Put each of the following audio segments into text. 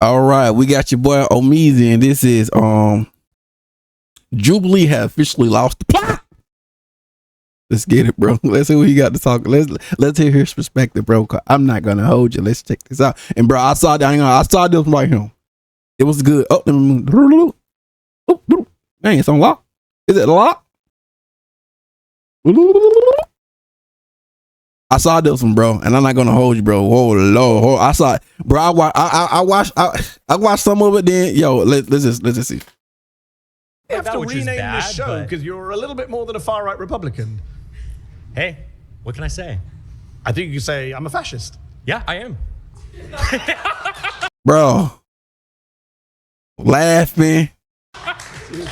All right, we got your boy Omeezy, and this is Jubilee has officially lost the plot. Let's get it, bro. Let's see what he got to talk. Let's hear his perspective, bro. I'm not gonna hold you. Let's check this out. And bro, I saw this right here. It was good. Oh, dang, it's on lock. Is it lock? I saw this one, bro, and I'm not gonna hold you, bro. Oh Lord, I saw it, bro. I watched some of it. Then, yo, let's just see. You have to rename the show because you're a little bit more than a far right Republican. Hey, what can I say? I think you can say I'm a fascist. Yeah, I am. Bro, laughing.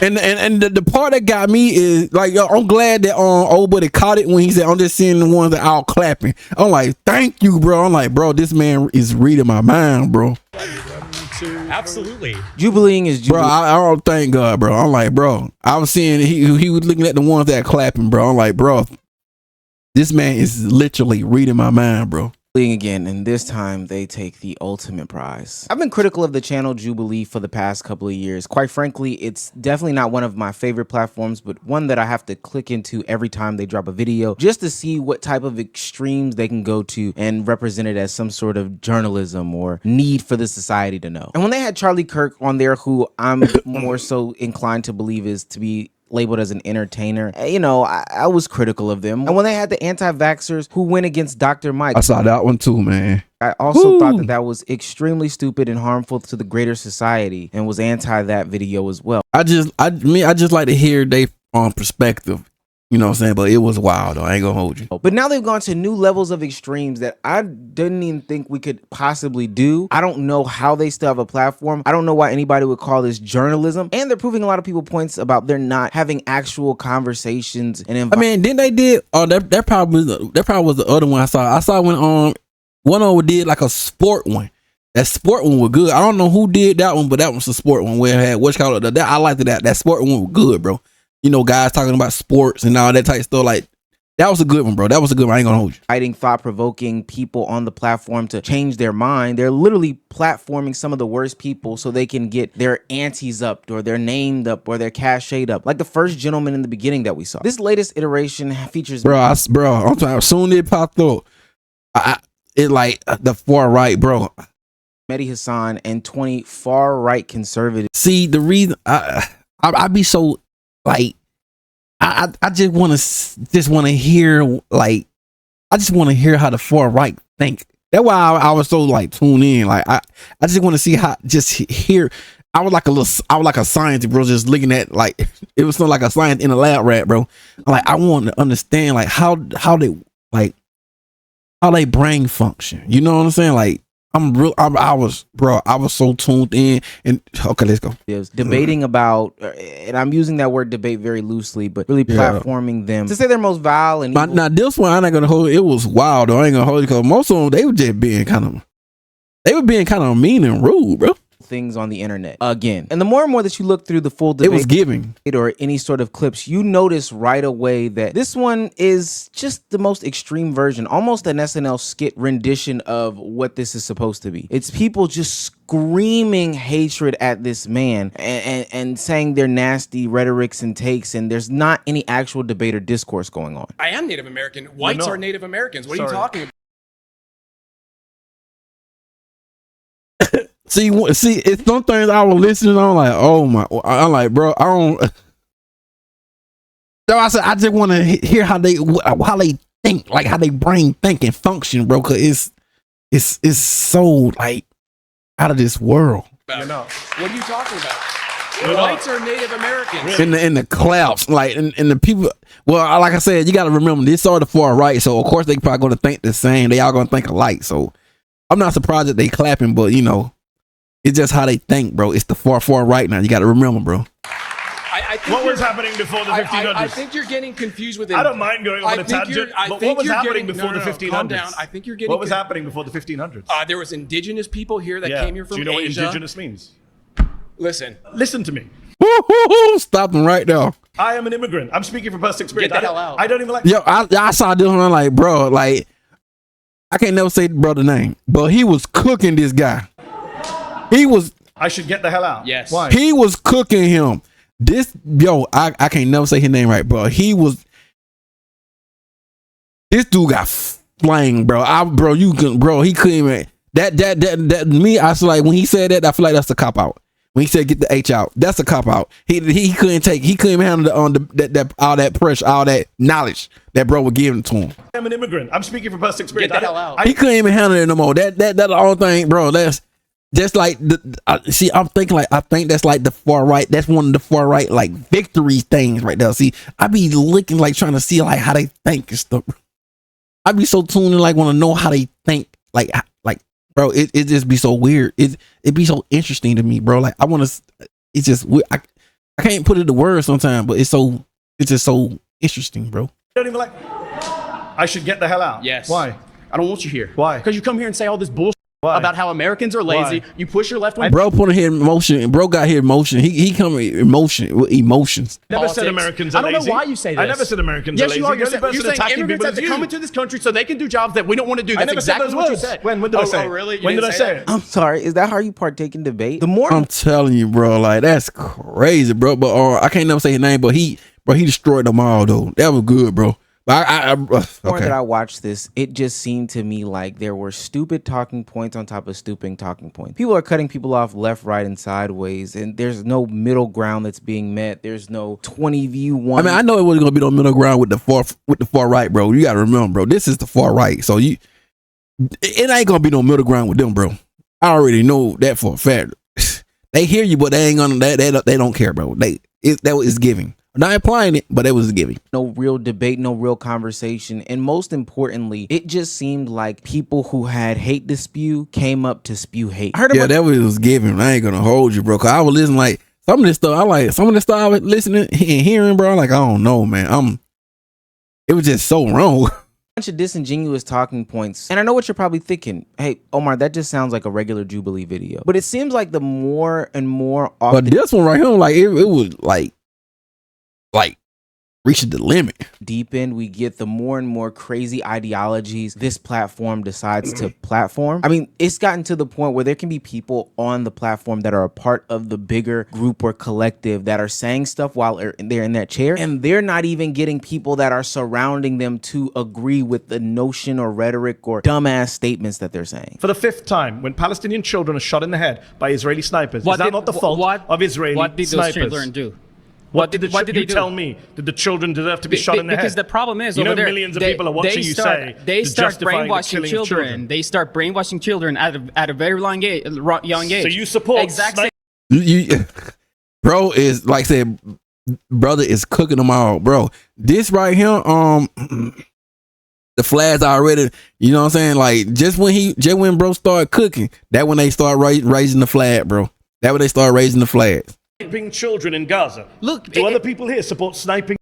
And the part that got me is like, yo, I'm glad that old buddy caught it when he said, I'm just seeing the ones that all clapping. I'm like, thank you, bro. I'm like, bro, this man is reading my mind, bro. Absolutely. Jubileeing is Jubilee. Bro, I don't thank God, bro. I'm like, bro, I was seeing he was looking at the ones that clapping, bro. I'm like, bro, this man is literally reading my mind, bro. Again, and this time they take the ultimate prize. I've been critical of the channel Jubilee for the past couple of years. Quite frankly, it's definitely not one of my favorite platforms, but one that I have to click into every time they drop a video just to see what type of extremes they can go to and represent it as some sort of journalism or need for the society to know. And when they had Charlie Kirk on there, who I'm more so inclined to believe is to be labeled as an entertainer, you know, I was critical of them. And when they had the anti-vaxxers who went against Dr. Mike, I saw that one too, man. I also thought that was extremely stupid and harmful to the greater society, and was anti that video as well. I just like to hear their perspective. You know what I'm saying? But it was wild, though. I ain't gonna hold you. But now they've gone to new levels of extremes that I didn't even think we could possibly do. I don't know how they still have a platform. I don't know why anybody would call this journalism. And they're proving a lot of people points about they're not having actual conversations. And I mean, then they did. Oh, that probably was the other one I saw. I saw when one of them did like a sport one. That sport one was good. I don't know who did that one, but that was a sport one where it had what's called that. I liked that. That sport one was good, bro. You know, guys talking about sports and all that type of stuff. Like, that was a good one, bro. That was a good one. I ain't gonna hold you. Fighting thought-provoking people on the platform to change their mind. They're literally platforming some of the worst people so they can get their antes up or their named up or their cachet up. Like the first gentleman in the beginning that we saw. This latest iteration features... Bro, I'm talking, soon it popped up. It like the far right, bro. Mehdi Hassan and 20 far-right conservatives. See, the reason I be so... Like, I just want to hear, like, I just want to hear how the far right think. That's why I was so like tuned in. Like, I just want to see how, just hear. I was like a scientist, bro, just looking at, like, it was something like a science in a lab rat, bro. Like, I want to understand, like, how they brain function. You know what I'm saying? Like, I was so tuned in. And okay, let's go. Debating about, and I'm using that word debate very loosely, but really platforming them to say their most vile and evil. Now this one, I'm not gonna hold it. It was wild, though. I ain't gonna hold it because most of them, they were just being kind of mean and rude, bro. Things on the internet again. And the more and more that you look through the full debate, it was giving, or any sort of clips, you notice right away that this one is just the most extreme version, almost an SNL skit rendition of what this is supposed to be. It's people just screaming hatred at this man and saying their nasty rhetorics and takes, and there's not any actual debate or discourse going on. I am Native American. Whites are Native Americans. What are you talking about? See, it's some things I was listening on, like, oh my, I'm like, bro, I don't. So I said, I just want to hear how they think, like how they brain think and function, bro, because it's so like out of this world. You know, what are you talking about? Whites are Native Americans. In the clouds, like in the people. Well, like I said, you got to remember this are the far right, so of course they probably going to think the same. They all going to think alike. So I'm not surprised that they clapping, but you know. It's just how they think, bro. It's the far right now. You got to remember, bro. I think what was happening before the 1500s? I think you're getting confused with it. I don't mind going on a tangent, but what was happening before the 1500s? Calm down. I think you're getting... What was happening before the 1500s? There was indigenous people here that came here from Asia. Do you know what indigenous means? Listen to me. Stop them right now. I am an immigrant. I'm speaking from personal experience. Get the hell out. I don't even like... Yo, I saw this one, I'm like, bro, like, I can't never say the brother name, but he was cooking this guy. He was. I should get the hell out. Yes. Why? He was cooking him. I can't never say his name right, bro. This dude got flamed, bro. He couldn't even. That me. I feel like when he said that, I feel like that's a cop out. When he said get the H out, that's a cop out. He couldn't handle that all that pressure, all that knowledge that bro was giving to him. I'm an immigrant. I'm speaking from personal experience. Get the hell out. He couldn't even handle it no more. That the whole thing, bro. That's just like I think that's like the far right. That's one of the far right like victory things right there. See, I be looking like trying to see like how they think and stuff. I be so tuned in, like want to know how they think, like bro. It just be so weird. It be so interesting to me, bro. Like I want to. It's just I can't put it to words sometimes, but it's just so interesting, bro. Don't even like. I should get the hell out. Yes. Why? I don't want you here. Why? Because you come here and say all this bullshit Why? about how Americans are lazy. Why? You push your left wing. Bro put here emotion. Bro got here emotion. He come with emotions. Never Politics. said Americans are I don't lazy. know why you say this. I never said Americans are Yes, lazy. you are. The only person You're saying attacking immigrants people have is to you. come into this country so they can do jobs that we don't want to do. I That's never exactly said what you those said. words. When did I say it? Oh, really? You When did didn't I say say that? it? I'm sorry. Is that how you partake in debate? The more I'm telling you, bro. Like that's crazy, bro. But I can't never say his name, but he destroyed them all though. That was good, bro. But more okay. that I watched this, it just seemed to me like there were stupid talking points on top of stupid talking points. People are cutting people off left, right, and sideways, and there's no middle ground that's being met. There's no 20 view one. I mean, I know it wasn't gonna be no middle ground with the far right, bro. You gotta remember, bro. This is the far right, so it ain't gonna be no middle ground with them, bro. I already know that for a fact. They hear you, but they ain't gonna. They don't care, bro. That is giving. Not implying it, but it was giving. No real debate, no real conversation. And most importantly, it just seemed like people who had hate to spew came up to spew hate. I heard Yeah, that was giving. I ain't gonna hold you, bro. Cause I was listening like some of this stuff. Some of this stuff I was listening and hearing, bro. Like I don't know, man. It was just so wrong. Bunch of disingenuous talking points. And I know what you're probably thinking. Hey, Omar, that just sounds like a regular Jubilee video. But it seems like the more and more often. But this one right here, like it was like reaching the limit. Deep in, we get the more and more crazy ideologies this platform decides to platform. I mean, it's gotten to the point where there can be people on the platform that are a part of the bigger group or collective that are saying stuff while they're in that chair, and they're not even getting people that are surrounding them to agree with the notion or rhetoric or dumbass statements that they're saying. For the fifth time, when Palestinian children are shot in the head by Israeli snipers, is that not the fault of Israeli snipers? What did those children do? What did they do? Tell me, did the children deserve to be shot in the head? Because the problem is, you know, over there, millions of people are watching you say they to start justify the brainwashing killing of children. They start brainwashing children at a very young age. So you support exactly. Bro is like I said, brother is cooking them all, bro. This right here, the flags already, you know what I'm saying? Like just when bro started cooking, that when they start raising the flag, bro. That when they start raising the flags. Sniping children in Gaza. Look, do other people here support sniping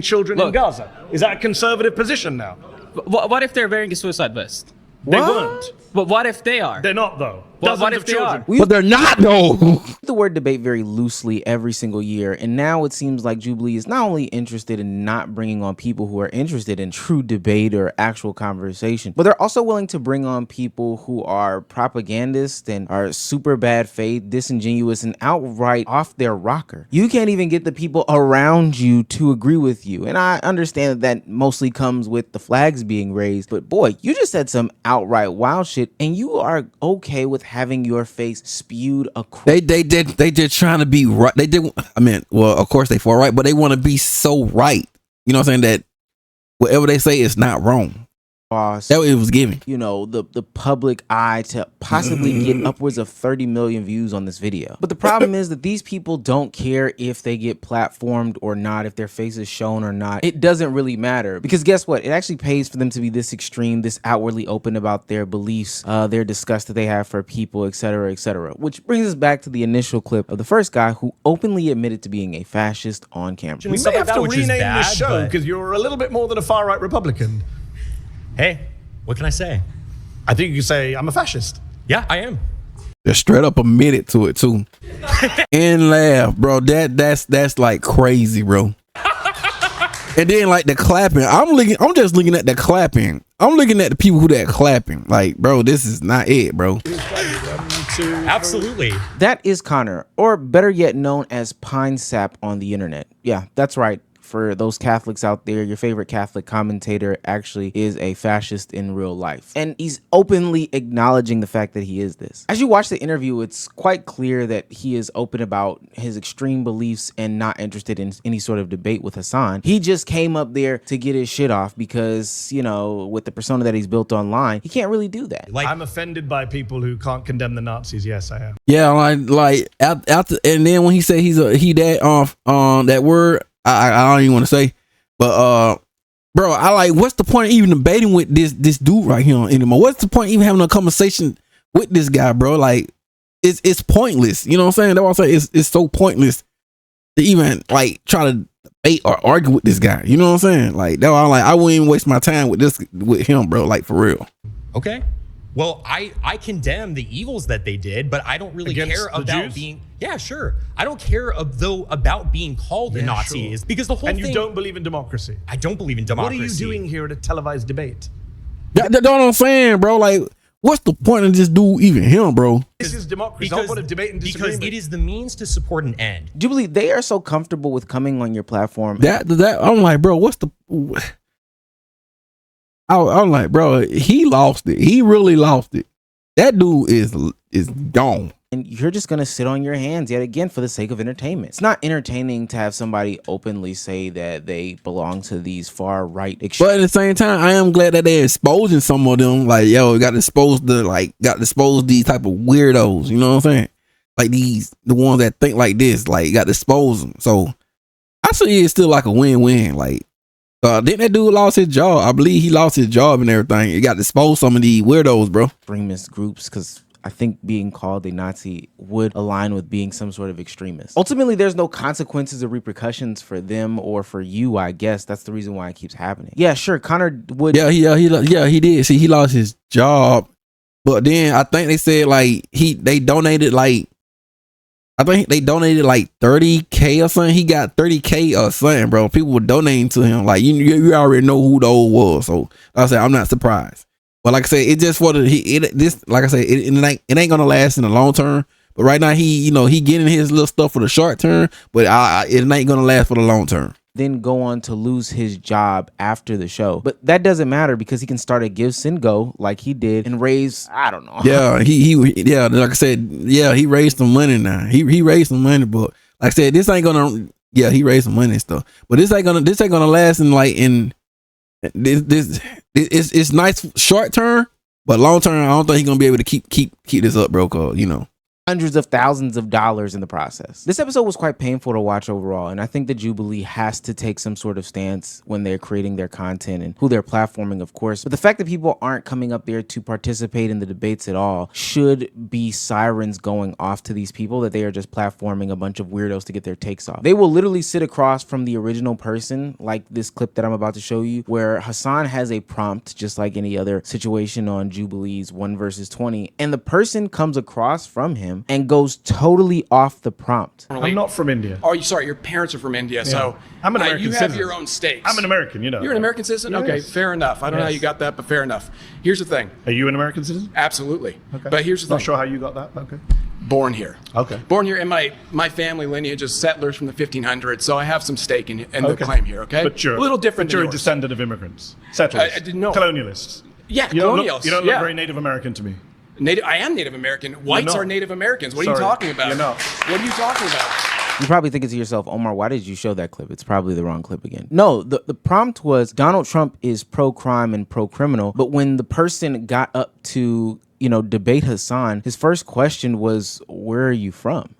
children in Gaza? Is that a conservative position now? What if they're wearing a suicide vest? They weren't. But what if they are? They're not, though. What if they are? But they're not, though. The word debate very loosely every single year, and now it seems like Jubilee is not only interested in not bringing on people who are interested in true debate or actual conversation, but they're also willing to bring on people who are propagandists and are super bad faith, disingenuous, and outright off their rocker. You can't even get the people around you to agree with you, and I understand that mostly comes with the flags being raised, but boy, you just said some outright wild shit, and you are okay with having your face spewed across. They just trying to be right. They did. I mean, well, of course they far right, but they want to be so right. You know what I'm saying? That whatever they say is not wrong. That it was giving. You know, the public eye to possibly get upwards of 30 million views on this video. But the problem is that these people don't care if they get platformed or not, if their face is shown or not. It doesn't really matter, because guess what? It actually pays for them to be this extreme, this outwardly open about their beliefs, their disgust that they have for people, etc., etc. Which brings us back to the initial clip of the first guy who openly admitted to being a fascist on camera. We may have to rename this show because you're a little bit more than a far-right Republican. Hey, what can I say? I think you can say I'm a fascist. Yeah, I am. They're straight up admitted to it too. And laugh, bro. That's like crazy, bro. And then like the clapping. I'm just looking at the clapping. I'm looking at the people who that clapping. Like, bro, this is not it, bro. to... Absolutely. That is Connor, or better yet known as Pine Sap on the internet. Yeah, that's right. For those Catholics out there, your favorite Catholic commentator actually is a fascist in real life. And he's openly acknowledging the fact that he is this. As you watch the interview, it's quite clear that he is open about his extreme beliefs and not interested in any sort of debate with Hassan. He just came up there to get his shit off because, you know, with the persona that he's built online, he can't really do that. I'm offended by people who can't condemn the Nazis. Yes, I am. Yeah, like after, and then when he said that word, I don't even want to say, but bro, I like, what's the point of even debating with this dude right here anymore? What's the point of even having a conversation with this guy, bro? Like, it's pointless. You know what I'm saying? That's what I'm saying. It's so pointless to even like try to debate or argue with this guy. You know what I'm saying? Like, that's why I'm like, I wouldn't even waste my time with him, bro. Like, for real. Okay. Well, I condemn the evils that they did, but I don't really care about being... Yeah, sure. I don't care about being called a Nazi, because the whole thing... And you don't believe in democracy. I don't believe in democracy. What are you doing here at a televised debate? That's what I'm saying, bro. Like, what's the point of this dude even him, bro? This is democracy. I don't want to debate and disagree. Because it is the means to support an end. Jubilee, they are so comfortable with coming on your platform. That I'm like, bro, what's the... I'm like, bro, he lost it. He really lost it. That dude is gone. And you're just going to sit on your hands yet again for the sake of entertainment. It's not entertaining to have somebody openly say that they belong to these far right extremes. But at the same time, I am glad that they're exposing some of them. Like, yo, got exposed these type of weirdos. You know what I'm saying? Like the ones that think like this, like got exposed them. So I see it's still like a win-win. Like, didn't that dude lost his job? I believe he lost his job and everything. He got exposed some of these weirdos, bro. Extremist groups, because I think being called a Nazi would align with being some sort of extremist. Ultimately, there's no consequences or repercussions for them or for you, I guess. That's the reason why it keeps happening. Yeah, sure, Connor would... Yeah, he did. See, he lost his job. But then I think they said, like, they donated, like, I think they donated like $30K or something. He got $30K or something, bro. People were donating to him. Like, you already know who the old was. So like I said, I'm not surprised. But like I said, it just like I said, it ain't gonna last in the long term. But right now he getting his little stuff for the short term, but it ain't gonna last for the long term. Then go on to lose his job after the show. But that doesn't matter because he can start a Give Send Go like he did and raise, I don't know. Yeah, like I said, yeah, he raised some money now. He raised some money, but like I said, this ain't gonna, yeah, he raised some money and stuff. But this ain't gonna last this it's nice short term, but long term, I don't think he's gonna be able to keep this up, bro, cause hundreds of thousands of dollars in the process. This episode was quite painful to watch overall, and I think that Jubilee has to take some sort of stance when they're creating their content and who they're platforming, of course. But the fact that people aren't coming up there to participate in the debates at all should be sirens going off to these people that they are just platforming a bunch of weirdos to get their takes off. They will literally sit across from the original person, like this clip that I'm about to show you, where Hassan has a prompt, just like any other situation on Jubilee's 1 versus 20, and the person comes across from him and goes totally off the prompt. I'm not from India. Oh, sorry, your parents are from India, so I'm an American you citizen. have your own stakes. I'm an American, you know. You're an American citizen? Yes. Okay, fair enough. I don't know how you got that, but fair enough. Here's the thing. Are you an American citizen? Absolutely. Okay. But here's the thing. Not sure how you got that. Okay. Born here. Okay. Born here, and my family lineage is settlers from the 1500s, so I have some stake in the claim here, okay? But you're a little different. But you're than a yours. descendant of immigrants. Settlers. I didn't know. Colonialists. Yeah, You colonials. don't look very Native American to me. I am Native American. Whites not. are Native Americans. What are you Sorry, talking about? you're not. What are you talking about? You're probably thinking to yourself, Omar, why did you show that clip? It's probably the wrong clip again. No, the prompt was Donald Trump is pro-crime and pro-criminal, but when the person got up to, debate Hassan, his first question was, where are you from?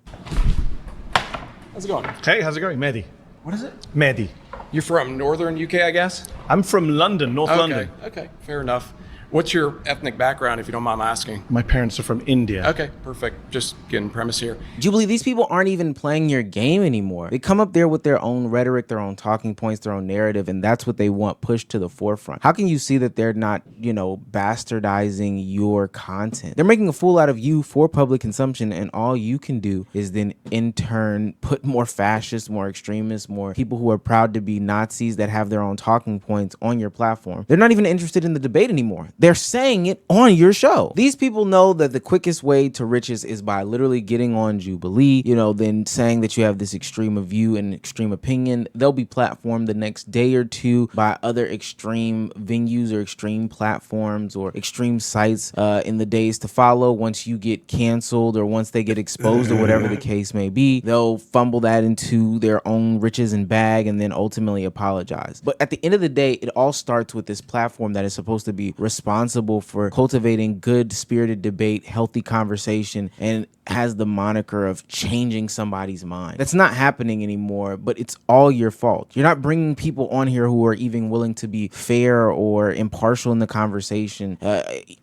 How's it going? Hey, how's it going? Mehdi. What is it? Mehdi. You're from northern UK, I guess? I'm from London, North London. Okay, fair enough. What's your ethnic background, if you don't mind asking? My parents are from India. Okay, perfect. Just getting premise here. Jubilee, these people aren't even playing your game anymore. They come up there with their own rhetoric, their own talking points, their own narrative, and that's what they want pushed to the forefront. How can you see that they're not, bastardizing your content? They're making a fool out of you for public consumption, and all you can do is then in turn put more fascists, more extremists, more people who are proud to be Nazis that have their own talking points on your platform. They're not even interested in the debate anymore. they're saying it on your show. These people know that the quickest way to riches is by literally getting on Jubilee, you know, then saying that you have this extreme view and extreme opinion. They'll be platformed the next day or two by other extreme venues or extreme platforms or extreme sites in the days to follow. Once you get canceled or once they get exposed or whatever the case may be, they'll fumble that into their own riches and bag and then ultimately apologize. But at the end of the day, it all starts with this platform that is supposed to be responsible for cultivating good spirited debate, healthy conversation, and has the moniker of changing somebody's mind. That's not happening anymore, but it's all your fault. You're not bringing people on here who are even willing to be fair or impartial in the conversation,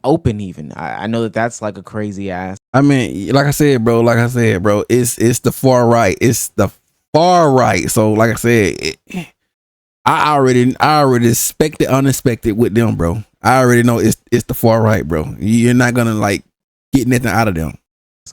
open even. I know that that's like a crazy ass. I mean, like I said, bro, it's the far right. It's the far right. So like I said, I already expect the unexpected with them, bro. I already know it's the far right, bro. You're not gonna like get nothing out of them.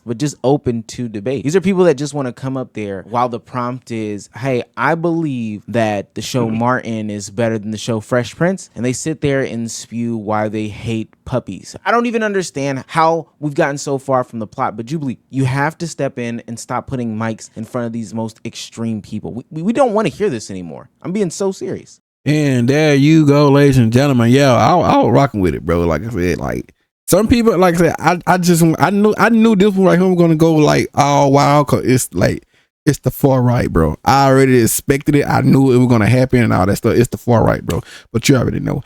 But just open to debate. These are people that just want to come up there while the prompt is, hey, I believe that the show Martin is better than the show Fresh Prince. And they sit there and spew why they hate puppies. I don't even understand how we've gotten so far from the plot. But Jubilee, you have to step in and stop putting mics in front of these most extreme people. We don't want to hear this anymore. I'm being so serious. And there you go, ladies and gentlemen. Yeah, I was rocking with it, bro. Like I said, like some people, like I said, I knew this one right here was gonna go like all wild, cause it's the far right, bro. I already expected it. I knew it was gonna happen and all that stuff. It's the far right, bro. But you already know.